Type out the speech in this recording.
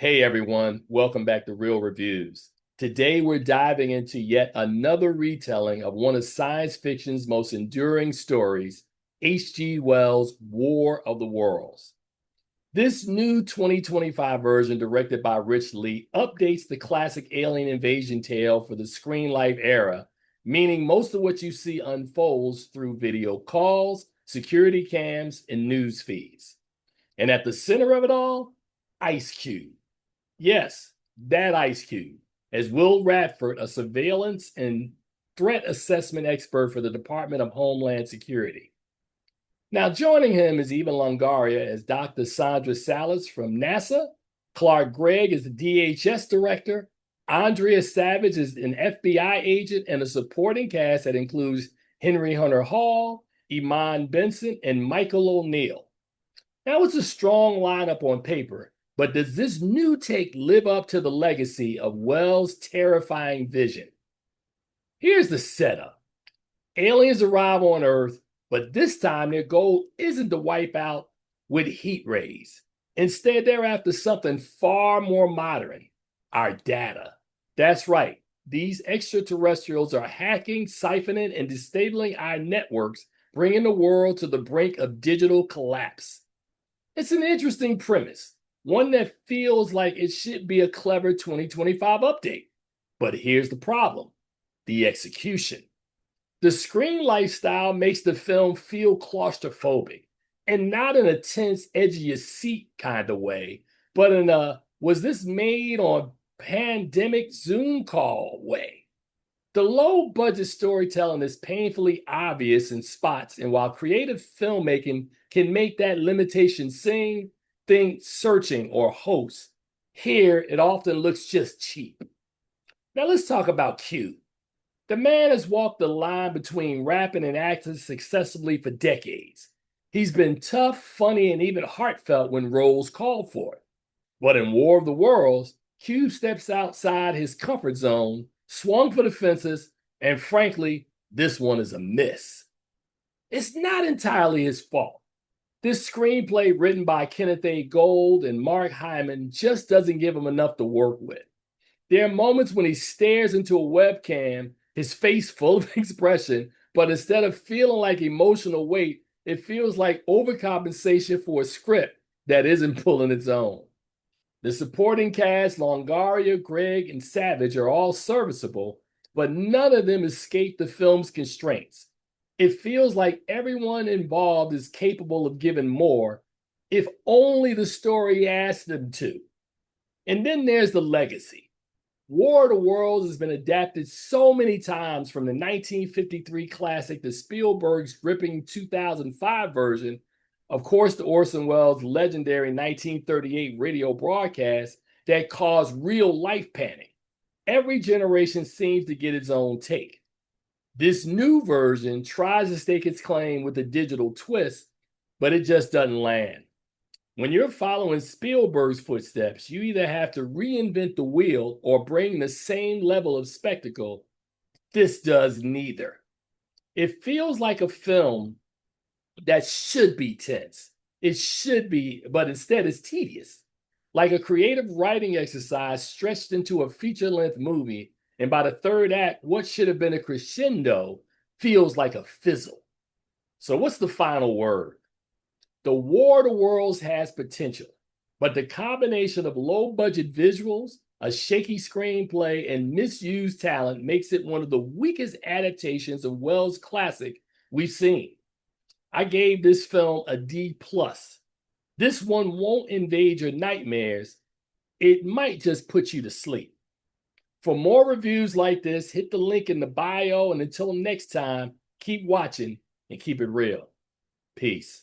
Hey everyone, welcome back to Real Reviews. Today we're diving into yet another retelling of one of science fiction's most enduring stories, H.G. Wells' War of the Worlds. This new 2025 version, directed by Rich Lee, updates the classic alien invasion tale for the screen life era, meaning most of what you see unfolds through video calls, security cams, and news feeds. And at the center of it all, Ice Cube. Yes, that Ice Cube, as Will Radford, a surveillance and threat assessment expert for the Department of Homeland Security. Now, joining him is Eva Longoria as Dr. Sandra Salas from NASA, Clark Gregg is the DHS director, Andrea Savage is an FBI agent, and a supporting cast that includes Henry Hunter Hall, Iman Benson, and Michael O'Neill. Now, it's a strong lineup on paper, but does this new take live up to the legacy of Wells' terrifying vision? Here's the setup. Aliens arrive on Earth, but this time their goal isn't to wipe out with heat rays. Instead, they're after something far more modern, our data. That's right. These extraterrestrials are hacking, siphoning, and disabling our networks, bringing the world to the brink of digital collapse. It's an interesting premise, one that feels like it should be a clever 2025 update. But here's the problem: the execution. The screen lifestyle makes the film feel claustrophobic, and not in a tense, edge of your seat kind of way, but in a was this made on pandemic Zoom call way. The low budget storytelling is painfully obvious in spots, and while creative filmmaking can make that limitation seem, think searching or host, here it often looks just cheap. Now let's talk about Q. The man has walked the line between rapping and acting successfully for decades. He's been tough, funny, and even heartfelt when roles called for it. But in War of the Worlds, Q steps outside his comfort zone, swung for the fences, and frankly, this one is a miss. It's not entirely his fault. This screenplay, written by Kenneth A. Gold and Mark Hyman, just doesn't give him enough to work with. There are moments when he stares into a webcam, his face full of expression, but instead of feeling like emotional weight, it feels like overcompensation for a script that isn't pulling its own. The supporting cast, Longoria, Gregg, and Savage, are all serviceable, but none of them escape the film's constraints. It feels like everyone involved is capable of giving more, if only the story asked them to. And then there's the legacy. War of the Worlds has been adapted so many times, from the 1953 classic to Spielberg's gripping 2005 version, of course, to Orson Welles' legendary 1938 radio broadcast that caused real life panic. Every generation seems to get its own take. This new version tries to stake its claim with a digital twist, but it just doesn't land. When you're following Spielberg's footsteps, you either have to reinvent the wheel or bring the same level of spectacle. This does neither. It feels like a film that should be tense. It should be, but instead it's tedious. Like a creative writing exercise stretched into a feature-length movie, and by the third act, what should have been a crescendo feels like a fizzle. So what's the final word? The War of the Worlds has potential, but the combination of low-budget visuals, a shaky screenplay, and misused talent makes it one of the weakest adaptations of Wells' classic we've seen. I gave this film a D+. This one won't invade your nightmares. It might just put you to sleep. For more reviews like this, hit the link in the bio, and until next time, keep watching and keep it real. Peace.